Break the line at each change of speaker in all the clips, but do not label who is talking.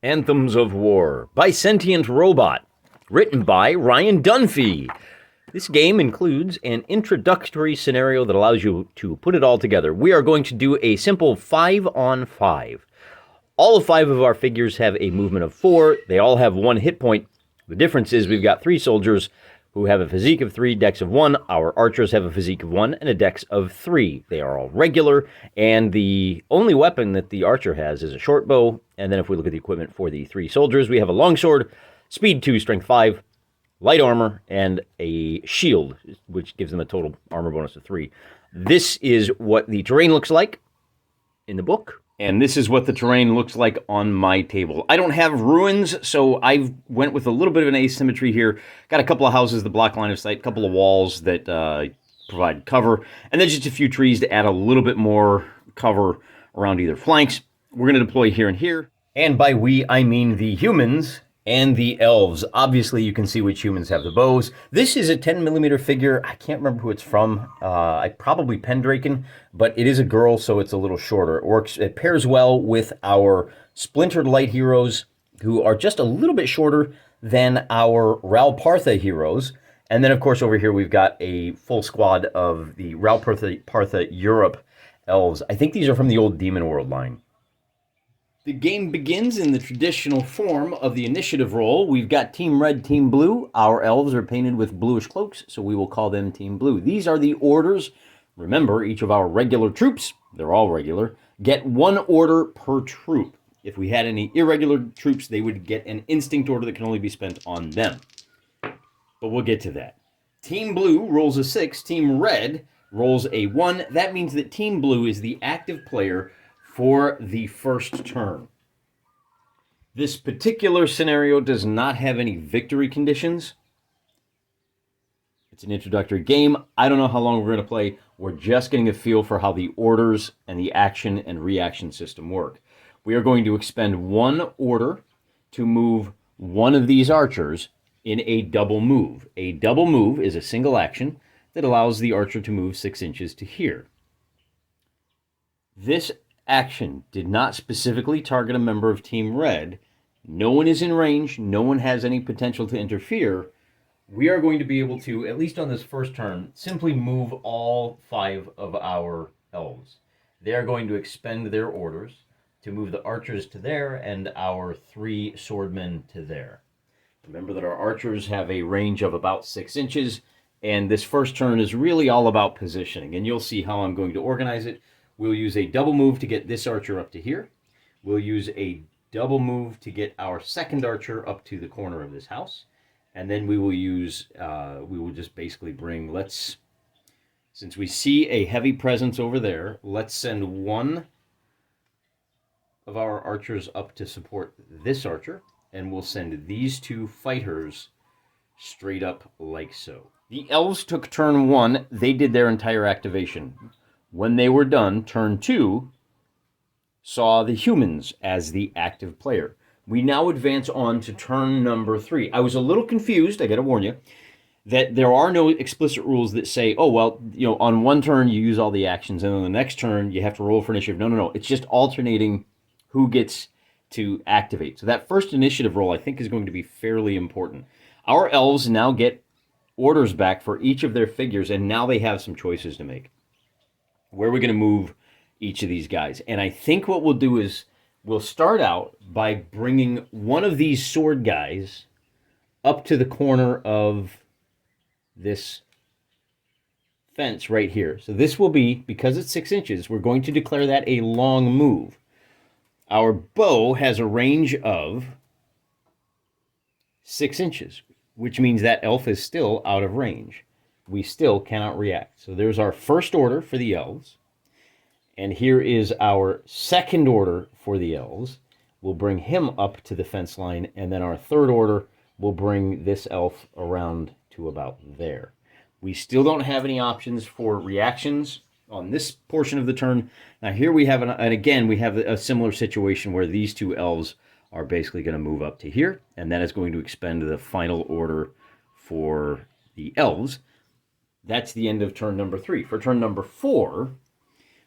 Anthems of War by Sentient Robot, written by Ryan Dunphy. This game includes an introductory scenario that allows you to put it all together. We are going to do a simple 5-on-5. All 5 of our figures have a movement of 4. They all have 1 hit point. The difference is we've got 3 soldiers who have a physique of 3, dex of 1. Our archers have a physique of 1 and a dex of 3. They are all regular, and the only weapon that the archer has is a short bow. And then if we look at the equipment for the 3 soldiers, we have a longsword, speed 2, strength 5, light armor, and a shield, which gives them a total armor bonus of 3. This is what the terrain looks like in the book. And this is what the terrain looks like on my table. I don't have ruins, so I went with a little bit of an asymmetry here. Got a couple of houses that block line of sight, a couple of walls that provide cover, and then just a few trees to add a little bit more cover around either flanks. We're going to deploy here and here. And by we, I mean the humans and the elves. Obviously, you can see which humans have the bows. This is a 10mm figure. I can't remember who it's from. Probably Pendraken, but it is a girl, so it's a little shorter. It pairs well with our Splintered Light heroes, who are just a little bit shorter than our Ralpartha heroes. And then, of course, over here, we've got a full squad of the Ralpartha Europe elves. I think these are from the old Demon World line. The game begins in the traditional form of the initiative roll. We've got Team Red, Team Blue. Our elves are painted with bluish cloaks, so we will call them Team Blue. These are the orders. Remember, each of our regular troops, they're all regular, get 1 order per troop. If we had any irregular troops, they would get an instinct order that can only be spent on them. But we'll get to that. Team Blue rolls a 6. Team Red rolls a 1. That means that Team Blue is the active player for the first turn. This particular scenario does not have any victory conditions. It's an introductory game. I don't know how long we're going to play. We're just getting a feel for how the orders and the action and reaction system work. We are going to expend 1 order to move one of these archers in a double move. A double move is a single action that allows the archer to move 6 inches to here. This action did not specifically target a member of Team Red. No one is in range. No one has any potential to interfere. We are going to be able to, at least on this first turn, simply move all 5 of our elves. They are going to expend their orders to move the archers to there and our 3 swordmen to there. Remember that our archers have a range of about 6 inches, and this first turn is really all about positioning, and you'll see how I'm going to organize it. We'll use a double move to get this archer up to here. We'll use a double move to get our second archer up to the corner of this house. And then we will use, we will just basically bring, since we see a heavy presence over there, let's send 1 of our archers up to support this archer. And we'll send these 2 fighters straight up like so. The elves took turn 1. They did their entire activation. When they were done, turn 2 saw the humans as the active player. We now advance on to turn number 3. I was a little confused, I gotta warn you, that there are no explicit rules that say, oh, well, you know, on one turn you use all the actions, and on the next turn you have to roll for initiative. No. It's just alternating who gets to activate. So that first initiative roll, I think, is going to be fairly important. Our elves now get orders back for each of their figures, and now they have some choices to make. Where are we going to move each of these guys? And I think what we'll do is we'll start out by bringing one of these sword guys up to the corner of this fence right here. So this will be, because it's 6 inches, we're going to declare that a long move. Our bow has a range of 6 inches, which means that elf is still out of range. We still cannot react. So there's our first order for the elves. And here is our second order for the elves. We'll bring him up to the fence line. And then our third order will bring this elf around to about there. We still don't have any options for reactions on this portion of the turn. Now here we have, and again, we have a similar situation where these 2 elves are basically going to move up to here. And that is going to expend the final order for the elves. That's the end of turn number 3. For turn number 4,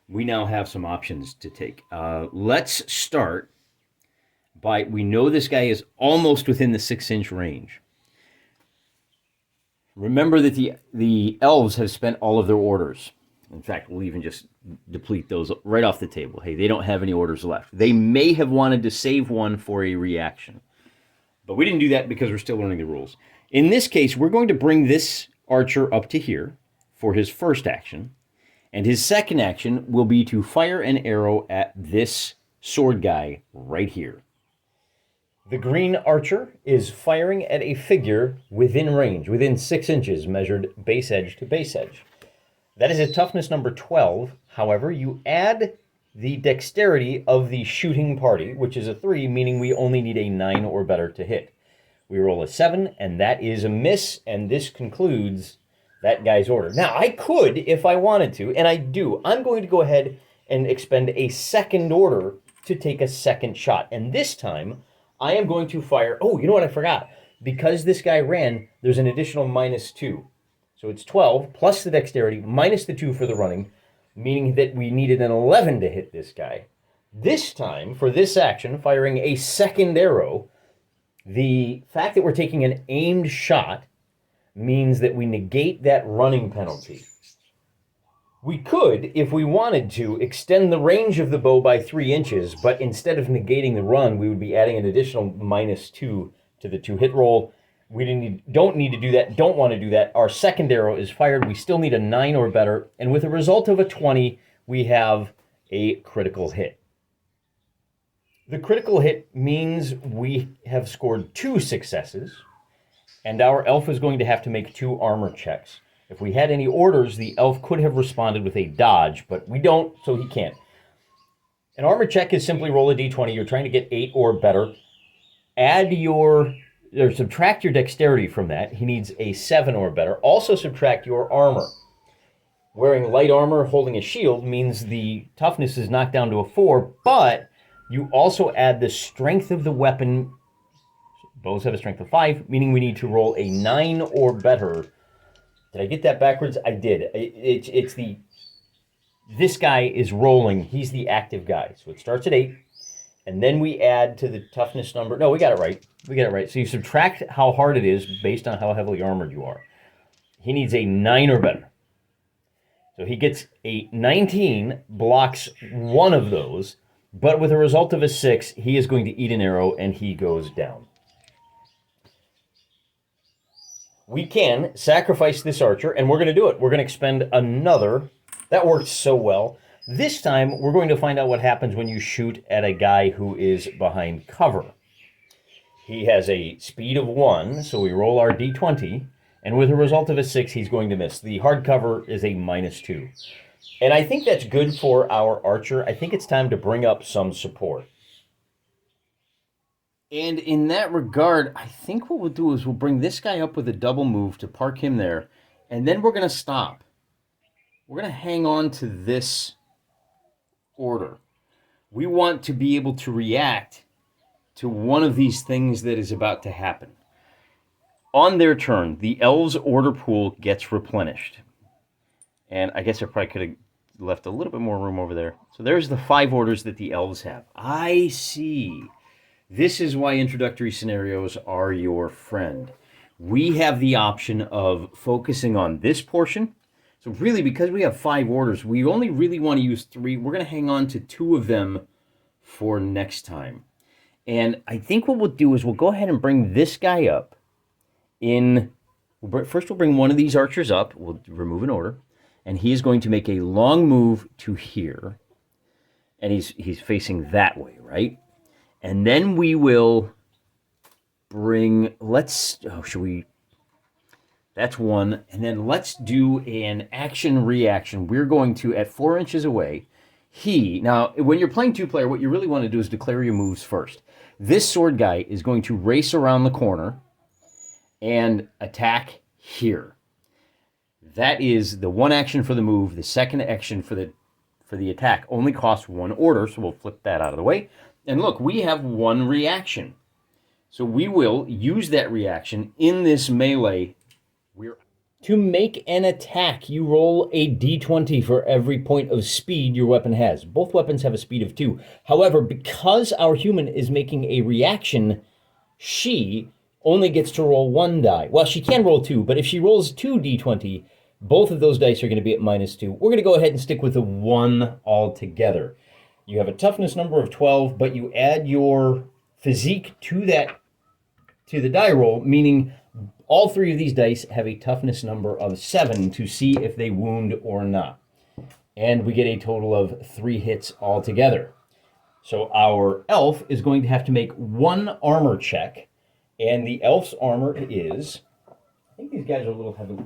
we now have some options to take. Let's start we know this guy is almost within the 6-inch range. Remember that the elves have spent all of their orders. In fact, we'll even just deplete those right off the table. Hey, they don't have any orders left. They may have wanted to save one for a reaction. But we didn't do that because we're still learning the rules. In this case, we're going to bring this archer up to here for his first action. And his second action will be to fire an arrow at this sword guy right here. The green archer is firing at a figure within range, within 6 inches, measured base edge to base edge. That is a toughness number 12. However, you add the dexterity of the shooting party, which is a 3, meaning we only need a 9 or better to hit. We roll a 7, and that is a miss, and this concludes that guy's order. Now, I could, if I wanted to, and I do, I'm going to go ahead and expend a second order to take a second shot. And this time, I am going to fire... Oh, you know what I forgot? Because this guy ran, there's an additional -2. So it's 12 plus the dexterity minus the 2 for the running, meaning that we needed an 11 to hit this guy. This time, for this action, firing a second arrow, the fact that we're taking an aimed shot means that we negate that running penalty. We could, if we wanted to, extend the range of the bow by 3 inches, but instead of negating the run, we would be adding an additional -2 to the 2-hit roll. We don't need to do that, don't want to do that. Our second arrow is fired. We still need a 9 or better, and with a result of a 20, we have a critical hit. The critical hit means we have scored 2 successes, and our elf is going to have to make 2 armor checks. If we had any orders, the elf could have responded with a dodge, but we don't, so he can't. An armor check is simply roll a d20. You're trying to get 8 or better. Subtract your dexterity from that. He needs a 7 or better. Also subtract your armor. Wearing light armor, holding a shield, means the toughness is knocked down to a 4, but you also add the strength of the weapon. Bows have a strength of 5, meaning we need to roll a 9 or better. Did I get that backwards? I did. This guy is rolling. He's the active guy. So it starts at 8. And then we add to the toughness number. No, we got it right. So you subtract how hard it is based on how heavily armored you are. He needs a 9 or better. So he gets a 19, blocks one of those. But with a result of a 6, he is going to eat an arrow and he goes down. We can sacrifice this archer, and we're going to do it. We're going to expend another. That worked so well. This time, we're going to find out what happens when you shoot at a guy who is behind cover. He has a speed of 1, so we roll our d20, and with a result of a 6, he's going to miss. The hard cover is a -2. And I think that's good for our archer. I think it's time to bring up some support. And in that regard, I think what we'll do is we'll bring this guy up with a double move to park him there, and then we're going to stop. We're going to hang on to this order. We want to be able to react to one of these things that is about to happen. On their turn, the elves' order pool gets replenished. And I guess I probably could have left a little bit more room over there. So there's the 5 orders that the elves have. I see. This is why introductory scenarios are your friend. We have the option of focusing on this portion. So really, because we have 5 orders, we only really want to use 3. We're going to hang on to 2 of them for next time. And I think what we'll do is we'll go ahead and bring this guy up in... First, we'll bring one of these archers up. We'll remove an order. And he is going to make a long move to here. And he's facing that way, right? And then we will bring, that's one. And then let's do an action-reaction. We're going to, at 4 inches away, now, when you're playing 2-player, what you really want to do is declare your moves first. This sword guy is going to race around the corner and attack here. That is the one action for the move. The second action for the attack only costs 1 order, so we'll flip that out of the way. And look, we have 1 reaction. So we will use that reaction in this melee. To make an attack, you roll a d20 for every point of speed your weapon has. Both weapons have a speed of 2. However, because our human is making a reaction, she only gets to roll 1 die. Well, she can roll 2, but if she rolls 2 d20, both of those dice are going to be at -2. We're going to go ahead and stick with the 1 altogether. You have a toughness number of 12, but you add your physique to the die roll, meaning all 3 of these dice have a toughness number of 7 to see if they wound or not. And we get a total of 3 hits altogether. So our elf is going to have to make 1 armor check, and the elf's armor is, I think these guys are a little heavy,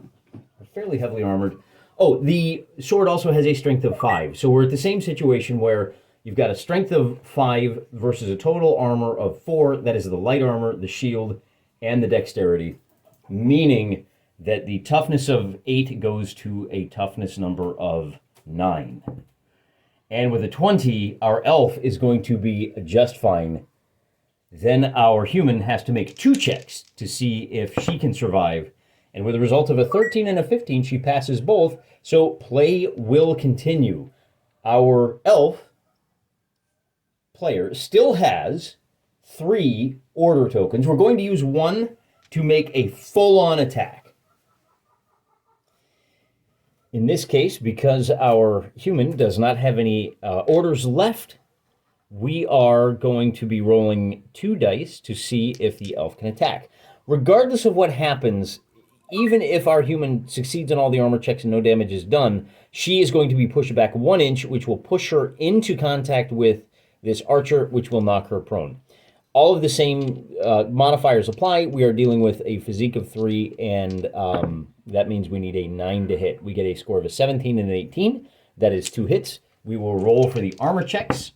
fairly heavily armored. Oh, the sword also has a strength of 5. So we're at the same situation where you've got a strength of 5 versus a total armor of 4. That is the light armor, the shield, and the dexterity, meaning that the toughness of 8 goes to a toughness number of 9. And with a 20, our elf is going to be just fine. Then our human has to make 2 checks to see if she can survive. And with a result of a 13 and a 15, she passes both, so play will continue. Our elf player still has 3 order tokens. We're going to use 1 to make a full-on attack. In this case, because our human does not have any orders left, we are going to be rolling 2 dice to see if the elf can attack. Regardless of what happens, even if our human succeeds on all the armor checks and no damage is done, she is going to be pushed back 1 inch, which will push her into contact with this archer, which will knock her prone. All of the same modifiers apply. We are dealing with a physique of 3, and that means we need a 9 to hit. We get a score of a 17 and an 18. That is 2 hits. We will roll for the armor checks,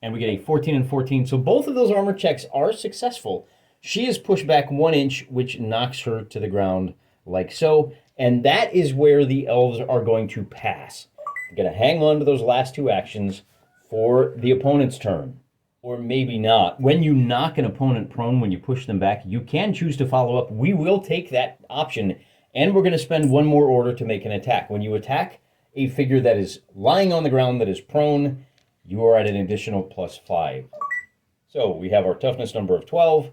and we get a 14 and 14. So both of those armor checks are successful. She is pushed back 1 inch, which knocks her to the ground like so, and that is where the elves are going to pass. I'm going to hang on to those last 2 actions for the opponent's turn. Or maybe not. When you knock an opponent prone, when you push them back, you can choose to follow up. We will take that option, and we're going to spend 1 more order to make an attack. When you attack a figure that is lying on the ground, that is prone, you are at an additional +5. So we have our toughness number of 12.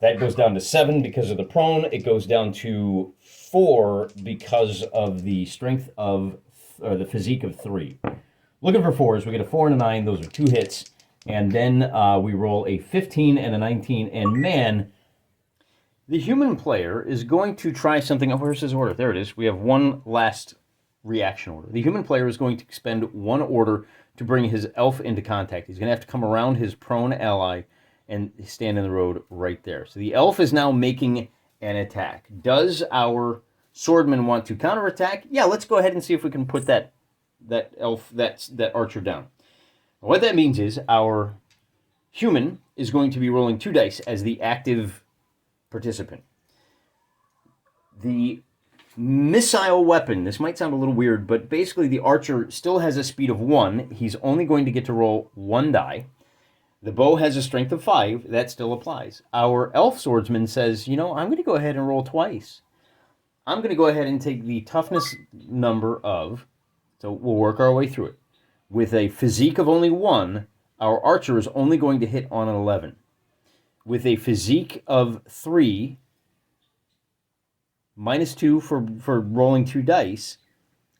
That goes down to 7 because of the prone. It goes down to 4 because of the strength of, or the physique of 3. Looking for 4s, we get a 4 and a 9. Those are 2 hits. And then we roll a 15 and a 19. And man, the human player is going to try something. Oh, where's his order? There it is. We have 1 last reaction order. The human player is going to expend 1 order to bring his elf into contact. He's going to have to come around his prone ally and stand in the road right there. So the elf is now making an attack. Does our swordman want to counterattack? Yeah, let's go ahead and see if we can put that elf, that archer down. What that means is our human is going to be rolling 2 dice as the active participant. The missile weapon, this might sound a little weird, but basically the archer still has a speed of 1. He's only going to get to roll 1 die. The bow has a strength of 5. That still applies. Our elf swordsman says, you know, I'm going to go ahead and roll twice. I'm going to go ahead and take the toughness number of, so we'll work our way through it. With a physique of only 1, our archer is only going to hit on an 11. With a physique of 3, -2 for rolling 2 dice,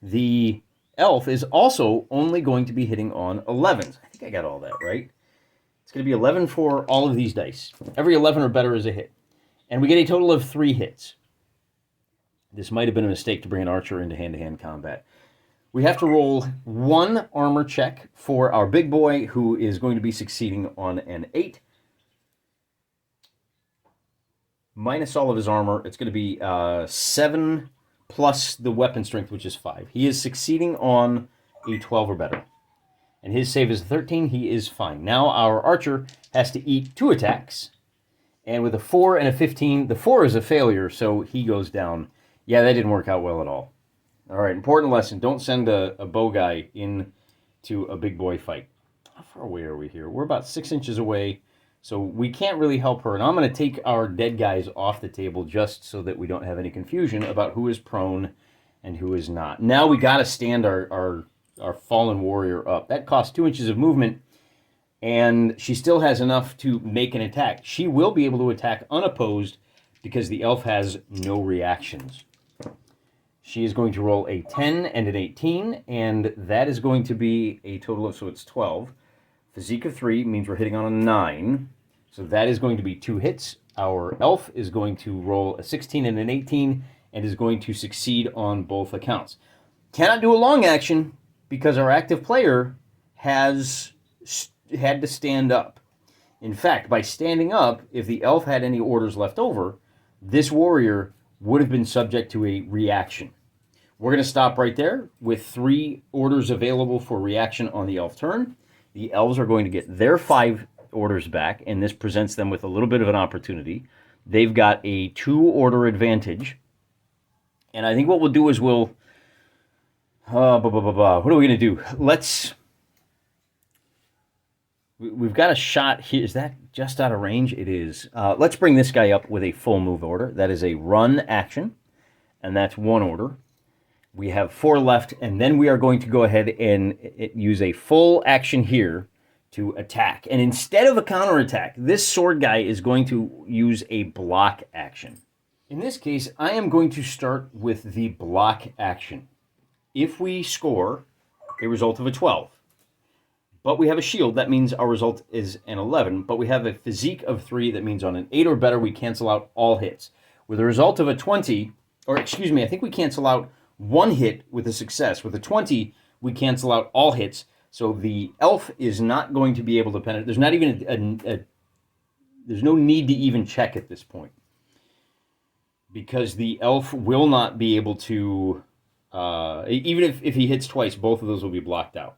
the elf is also only going to be hitting on 11s. I think I got all that right. It's going to be 11 for all of these dice. Every 11 or better is a hit. And we get a total of 3 hits. This might have been a mistake to bring an archer into hand-to-hand combat. We have to roll 1 armor check for our big boy, who is going to be succeeding on an 8. Minus all of his armor, it's going to be 7 plus the weapon strength, which is 5. He is succeeding on a 12 or better. And his save is 13. He is fine. Now our archer has to eat 2 attacks. And with a 4 and a 15, the 4 is a failure, so he goes down. Yeah, that didn't work out well at all. All right, important lesson. Don't send a bow guy into a big boy fight. How far away are we here? We're about 6 inches away So we can't really help her. And I'm going to take our dead guys off the table just so that we don't have any confusion about who is prone and who is not. Now we got to stand our fallen warrior up. That costs 2 inches of movement, and she still has enough to make an attack. She will be able to attack unopposed because the elf has no reactions. She is going to roll a 10 and an 18, and that is going to be a total of, so it's 12. Physique of 3 means we're hitting on a 9. So that is going to be 2 hits. Our elf is going to roll a 16 and an 18 and is going to succeed on both accounts. Cannot do a long action because our active player has had to stand up. In fact, by standing up, if the elf had any orders left over, this warrior would have been subject to a reaction. We're going to stop right there with 3 orders available for reaction on the elf turn. The elves are going to get their 5 orders back, and this presents them with a little bit of an opportunity. They've got a 2-order advantage. And I think what we'll do is we'll... what are we going to do? We've got a shot here. Is that just out of range? It is. Let's bring this guy up with a full move order. That is a run action, and that's 1 order. We have 4 left, and then we are going to go ahead and use a full action here to attack. And instead of a counterattack, this sword guy is going to use a block action. In this case, I am going to start with the block action. If we score a result of a 12, but we have a shield, that means our result is an 11, but we have a physique of 3, that means on an 8 or better, we cancel out all hits. With a result of a 20, or excuse me, I think we cancel out 1 hit with a success. With a 20, we cancel out all hits, so the elf is not going to be able to penetrate. There's not even there's no need to even check at this point, because the elf will not be able to, even if he hits twice, both of those will be blocked out.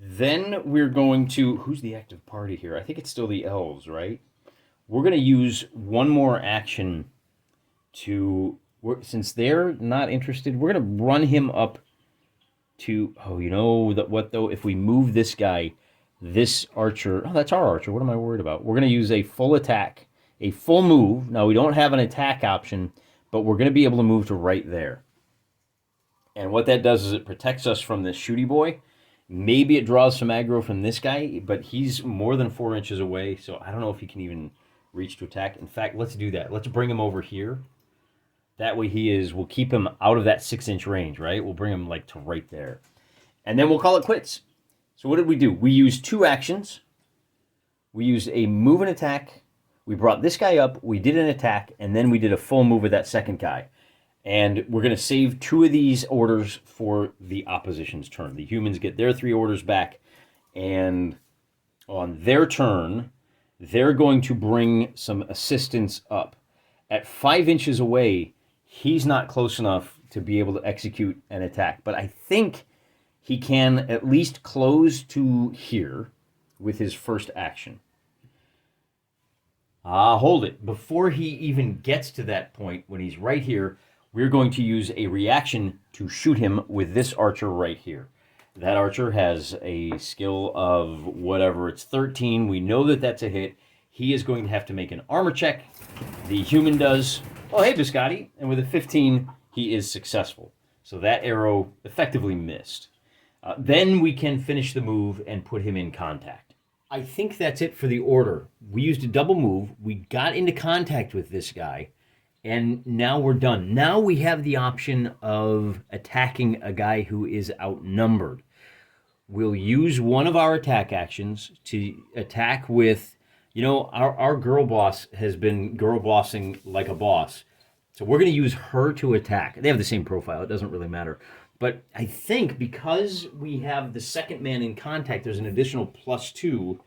Then we're going to, who's the active party here? I think it's still the elves, right? We're going to use 1 more action to, since they're not interested, we're going to run him up to, oh, you know what though? If we move this guy, this archer, oh, that's our archer. What am I worried about? We're going to use a full attack, a full move. Now, we don't have an attack option, but we're going to be able to move to right there. And what that does is it protects us from this shooty boy. Maybe it draws some aggro from this guy, but he's more than 4 inches away, so I don't know if he can even reach to attack. In fact, let's do that. Let's bring him over here. That way we'll keep him out of that 6-inch range, right? We'll bring him like to right there. And then we'll call it quits. So what did we do? We used 2 actions. We used a move and attack. We brought this guy up, we did an attack, and then we did a full move with that second guy. And we're going to save 2 of these orders for the opposition's turn. The humans get their 3 orders back, and on their turn, they're going to bring some assistance up. At 5 inches away, he's not close enough to be able to execute an attack. But I think he can at least close to here with his first action. Hold it. Before he even gets to that point, when he's right here, we're going to use a reaction to shoot him with this archer right here. That archer has a skill of whatever, it's 13. We know that that's a hit. He is going to have to make an armor check. The human does. Oh, hey, Biscotti. And with a 15, he is successful. So that arrow effectively missed. Then we can finish the move and put him in contact. I think that's it for the order. We used a double move. We got into contact with this guy. And now we're done. Now we have the option of attacking a guy who is outnumbered. We'll use one of our attack actions to attack with, you know, our girl boss has been girl bossing like a boss. So we're going to use her to attack. They have the same profile. It doesn't really matter. But I think because we have the second man in contact, there's an additional +2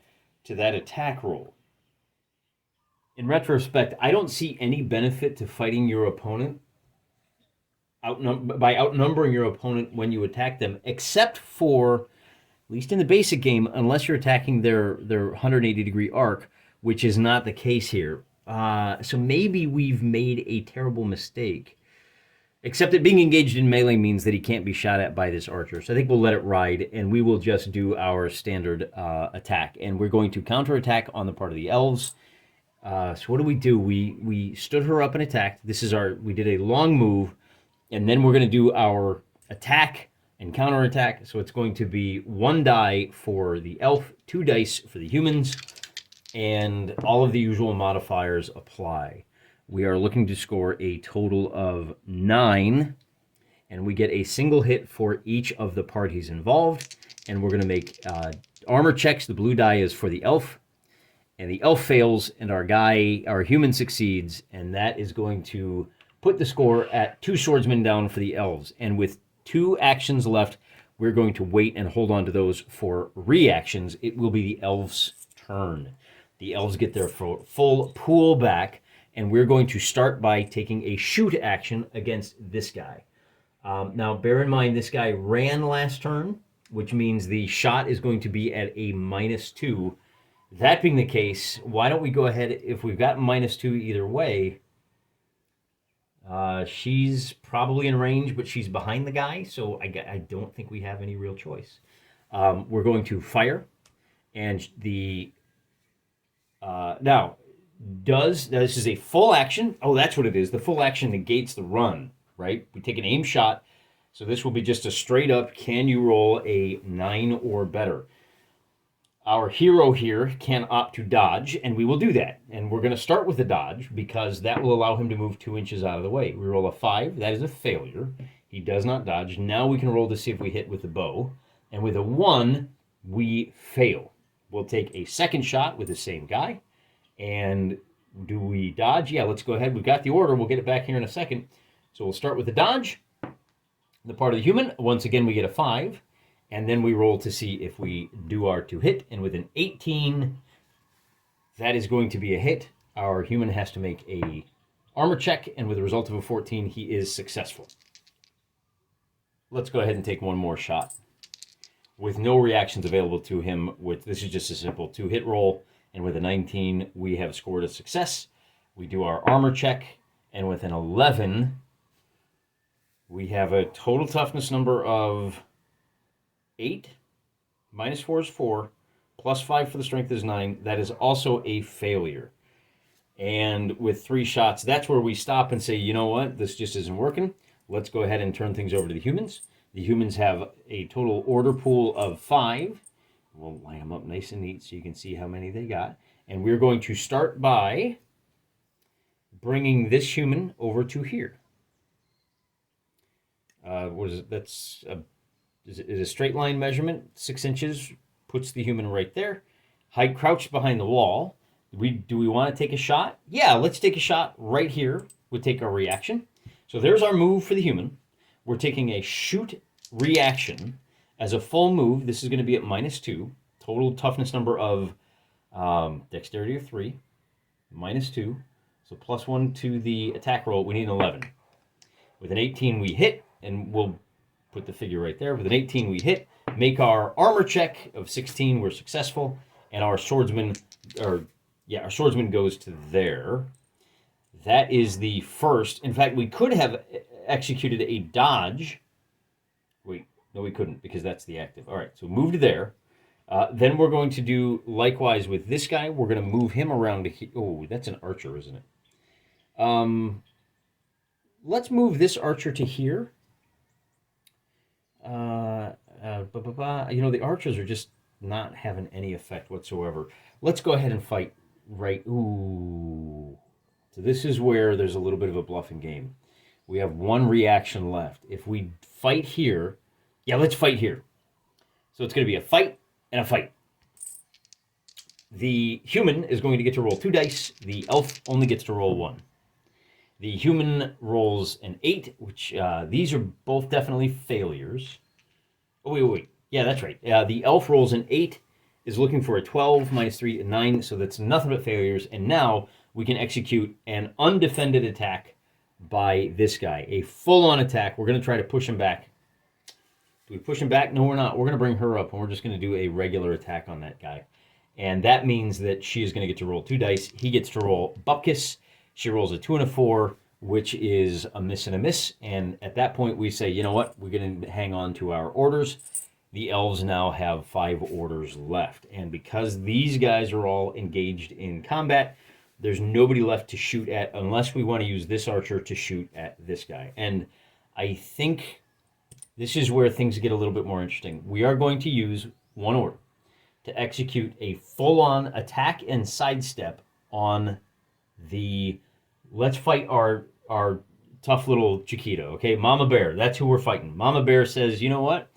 to that attack roll. In retrospect, I don't see any benefit to fighting your opponent by outnumbering your opponent when you attack them, except for, at least in the basic game, unless you're attacking their 180-degree arc, which is not the case here. So maybe we've made a terrible mistake. Except that being engaged in melee means that he can't be shot at by this archer. So I think we'll let it ride, and we will just do our standard attack. And we're going to counterattack on the part of the elves. So what do? We stood her up and attacked. We did a long move, and then we're going to do our attack and counterattack. So it's going to be 1 die for the elf, 2 dice for the humans, and all of the usual modifiers apply. We are looking to score a total of 9, and we get a single hit for each of the parties involved. And we're going to make armor checks. The blue die is for the elf, and the elf fails, and our human succeeds, and that is going to put the score at 2 swordsmen down for the elves. And with 2 actions left, we're going to wait and hold on to those for reactions. It will be the elves' turn. The elves get their full pool back, and we're going to start by taking a shoot action against this guy. Now, bear in mind, this guy ran last turn, which means the shot is going to be at a -2. That being the case, why don't we go ahead, if we've got -2 either way, she's probably in range, but she's behind the guy, so I don't think we have any real choice. We're going to fire, and now, this is a full action. Oh, that's what it is. The full action negates the run, right? We take an aim shot, so this will be just a straight up, can you roll a 9 or better? Our hero here can opt to dodge, and we will do that. And we're going to start with the dodge, because that will allow him to move 2 inches out of the way. We roll a 5. That is a failure. He does not dodge. Now we can roll to see if we hit with the bow. And with a 1, we fail. We'll take a second shot with the same guy. And do we dodge? Yeah, let's go ahead. We've got the order. We'll get it back here in a second. So we'll start with the dodge. The part of the human, once again, we get a 5. And then we roll to see if we do our 2 hit. And with an 18, that is going to be a hit. Our human has to make a armor check. And with a result of a 14, he is successful. Let's go ahead and take one more shot. With no reactions available to him, this is just a simple 2-hit roll. And with a 19, we have scored a success. We do our armor check, and with an 11, we have a total toughness number of 8. -4 is 4. +5 for the strength is 9. That is also a failure. And with 3 shots, that's where we stop and say, you know what, this just isn't working. Let's go ahead and turn things over to the humans. The humans have a total order pool of 5. We'll line them up nice and neat so you can see how many they got. And we're going to start by bringing this human over to here. Is a straight line measurement. 6 inches puts the human right there. Hide crouched behind the wall. Do we want to take a shot? Yeah, let's take a shot right here. We'll take our reaction. So there's our move for the human. We're taking a shoot reaction. As a full move, this is going to be at -2. Total toughness number of dexterity of 3. -2. So +1 to the attack roll. We need an 11. With an 18, we hit, and we'll put the figure right there. With an 18, we hit. Make our armor check of 16. We're successful. And our swordsman, our swordsman goes to there. That is the first. In fact, we could have executed a dodge. Wait. No, we couldn't, because that's the active. All right, so move to there. Then we're going to do likewise with this guy. We're going to move him around to here. Oh, that's an archer, isn't it? Let's move this archer to here. The archers are just not having any effect whatsoever. Let's go ahead and fight right. Ooh. So this is where there's a little bit of a bluffing game. We have 1 reaction left. If we fight here... Yeah, let's fight here. So it's going to be a fight and a fight. The human is going to get to roll 2 dice. The elf only gets to roll 1. The human rolls an 8, which these are both definitely failures. Oh, wait. Yeah, that's right. The elf rolls an 8, is looking for a 12, -3, and 9, so that's nothing but failures. And now we can execute an undefended attack by this guy. A full-on attack. We're going to try to push him back. Do we push him back? No, we're not. We're going to bring her up, and we're just going to do a regular attack on that guy. And that means that she is going to get to roll 2 dice. He gets to roll Bupkis. She rolls a 2 and a 4. which is a miss and a miss. And at that point, we say, you know what? We're going to hang on to our orders. The elves now have 5 orders left. And because these guys are all engaged in combat, there's nobody left to shoot at unless we want to use this archer to shoot at this guy. And I think this is where things get a little bit more interesting. We are going to use 1 order to execute a full-on attack and sidestep on the... Let's fight our tough little Chiquita, okay? Mama Bear, that's who we're fighting. Mama Bear says, you know what?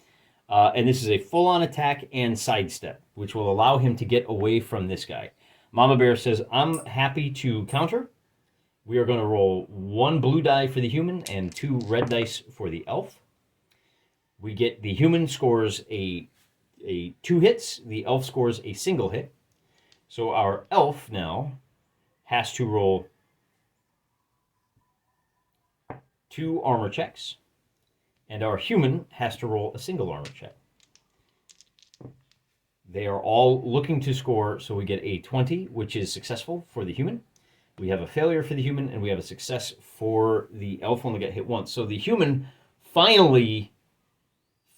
And this is a full-on attack and sidestep, which will allow him to get away from this guy. Mama Bear says, I'm happy to counter. We are going to roll 1 blue die for the human and 2 red dice for the elf. We get the human scores a 2 hits. The elf scores a single hit. So our elf now has to roll 2 armor checks, and our human has to roll a single armor check. They are all looking to score, so we get a 20, which is successful for the human. We have a failure for the human, and we have a success for the elf. Only got hit once. So the human finally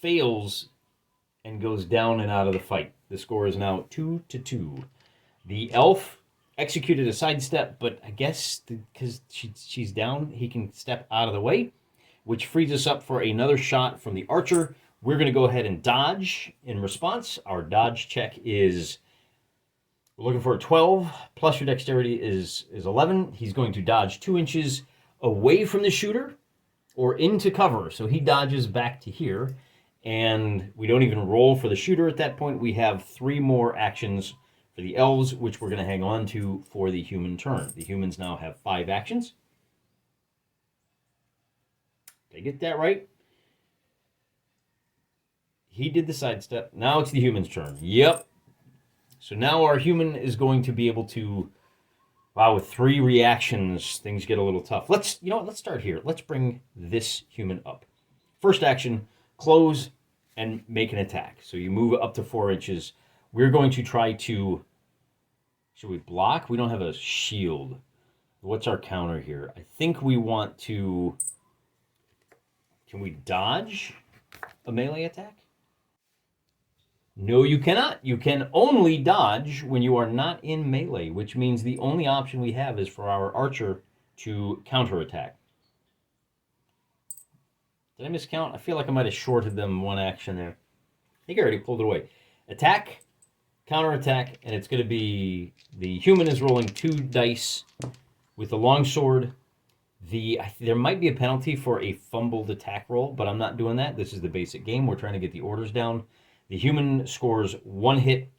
fails and goes down and out of the fight. The score is now 2-2. The elf executed a sidestep, but I guess because she's down, he can step out of the way, which frees us up for another shot from the archer. We're going to go ahead and dodge in response. Our dodge check is, we're looking for a 12, plus your dexterity is 11. He's going to dodge 2 inches away from the shooter or into cover. So he dodges back to here, and we don't even roll for the shooter at that point. We have 3 more actions for the elves, which we're going to hang on to for the human turn. The humans now have 5 actions. Did I get that right? He did the sidestep. Now it's the human's turn. Yep. So now our human is going to be able to... Wow, with 3 reactions, things get a little tough. Let's start here. Let's bring this human up. First action, close and make an attack. So you move up to 4 inches. We're going to try to... Should we block? We don't have a shield. What's our counter here? I think we want to... Can we dodge a melee attack? No, you cannot. You can only dodge when you are not in melee, which means the only option we have is for our archer to counterattack. Did I miscount? I feel like I might have shorted them 1 action there. I think I already pulled it away. Attack, counterattack, and it's going to be the human is rolling 2 dice with the longsword. There might be a penalty for a fumbled attack roll, but I'm not doing that. This is the basic game. We're trying to get the orders down. The human scores 1 hit.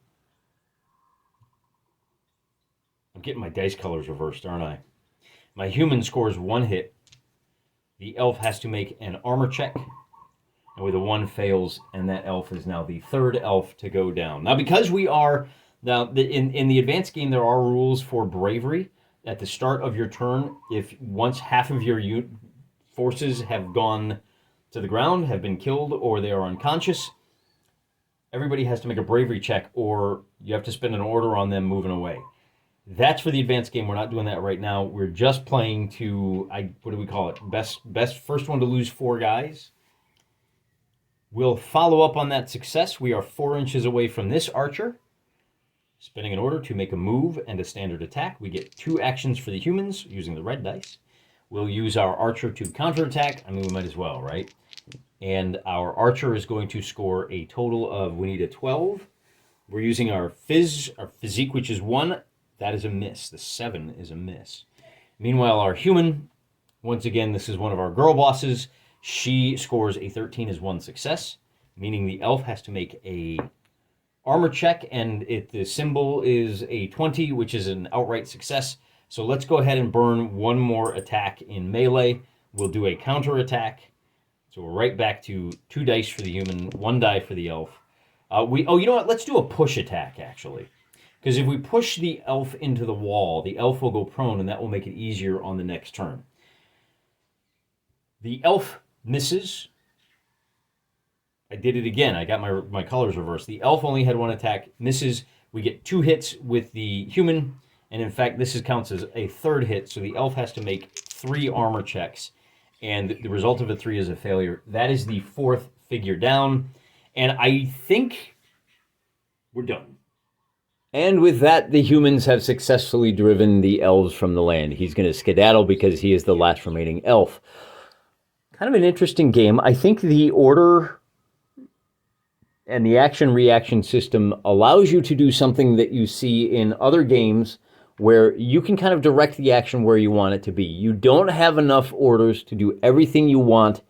I'm getting my dice colors reversed, aren't I? My human scores 1 hit. The elf has to make an armor check. And with a 1 fails, and that elf is now the 3rd elf to go down. Now, because we are... Now, in the advanced game, there are rules for bravery. At the start of your turn, if once half of your forces have gone to the ground, have been killed, or they are unconscious, everybody has to make a bravery check, or you have to spend an order on them moving away. That's for the advanced game. We're not doing that right now. We're just playing to, what do we call it? Best first one to lose 4 guys. We'll follow up on that success. We are 4 inches away from this archer. Spending an order to make a move and a standard attack. We get 2 actions for the humans using the red dice. We'll use our archer to counterattack. I mean, we might as well, right? And our archer is going to score a total of, we need a 12. We're using our physique, which is 1. That is a miss. The 7 is a miss. Meanwhile, our human, once again, this is one of our girl bosses. She scores a 13 as 1 success, meaning the elf has to make a armor check, and the symbol is a 20, which is an outright success. So let's go ahead and burn 1 more attack in melee. We'll do a counter attack. So we're right back to 2 dice for the human, 1 die for the elf. You know what? Let's do a push attack, actually. Because if we push the elf into the wall, the elf will go prone, and that will make it easier on the next turn. The elf misses. I did it again. I got my colors reversed. The elf only had 1 attack, misses. We get 2 hits with the human, and in fact, this counts as a 3rd hit, so the elf has to make 3 armor checks, and the result of a 3 is a failure. That is the 4th figure down, and I think we're done. And with that, the humans have successfully driven the elves from the land. He's going to skedaddle because he is the last remaining elf. Kind of an interesting game. I think the order and the action-reaction system allows you to do something that you see in other games where you can kind of direct the action where you want it to be. You don't have enough orders to do everything you want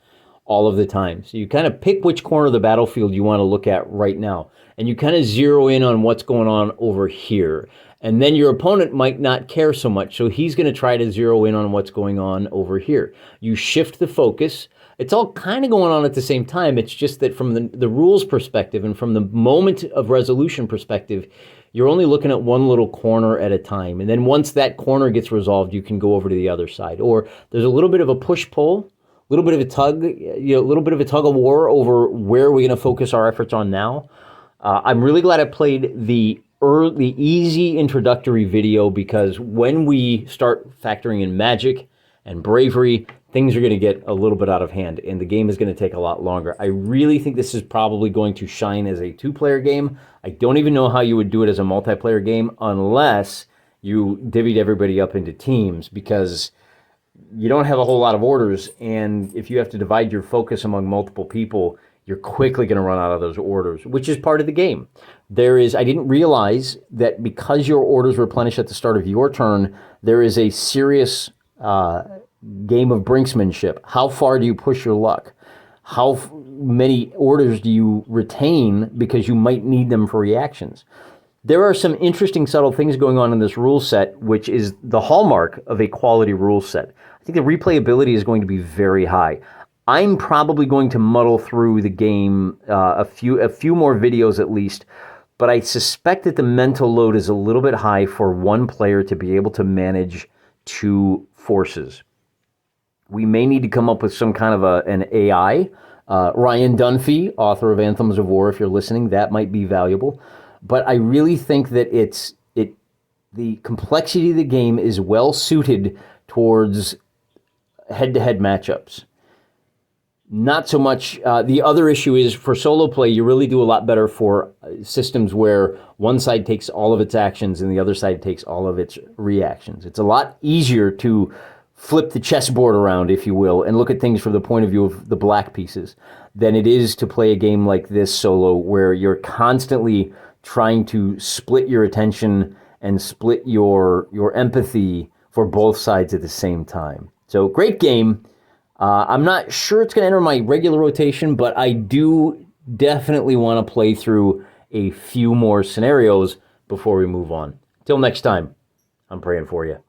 all of the time. So you kind of pick which corner of the battlefield you want to look at right now. And you kind of zero in on what's going on over here. And then your opponent might not care so much, so he's going to try to zero in on what's going on over here. You shift the focus. It's all kind of going on at the same time. It's just that from the rules perspective and from the moment of resolution perspective, you're only looking at one little corner at a time. And then once that corner gets resolved, you can go over to the other side. Or there's a little bit of a push-pull, a little bit of a tug, a little bit of a tug-of-war over where we're going to focus our efforts on now. I'm really glad I played the easy introductory video, because when we start factoring in magic and bravery, things are going to get a little bit out of hand, and the game is going to take a lot longer. I really think this is probably going to shine as a 2-player game. I don't even know how you would do it as a multiplayer game unless you divvied everybody up into teams, because you don't have a whole lot of orders, and if you have to divide your focus among multiple people, you're quickly going to run out of those orders, which is part of the game. I didn't realize that because your orders replenish at the start of your turn, there is a serious game of brinksmanship. How far do you push your luck? How many orders do you retain because you might need them for reactions? There are some interesting subtle things going on in this rule set, which is the hallmark of a quality rule set. I think the replayability is going to be very high. I'm probably going to muddle through the game a few more videos at least, but I suspect that the mental load is a little bit high for one player to be able to manage 2 forces. We may need to come up with some kind of an AI. Ryan Dunphy, author of Anthems of War, if you're listening, that might be valuable. But I really think that the complexity of the game is well suited towards head-to-head matchups. Not so much. The other issue is for solo play, you really do a lot better for systems where one side takes all of its actions and the other side takes all of its reactions. It's a lot easier to flip the chessboard around, if you will, and look at things from the point of view of the black pieces than it is to play a game like this solo, where you're constantly trying to split your attention and split your empathy for both sides at the same time. So great game. I'm not sure it's going to enter my regular rotation, but I do definitely want to play through a few more scenarios before we move on. Till next time, I'm praying for you.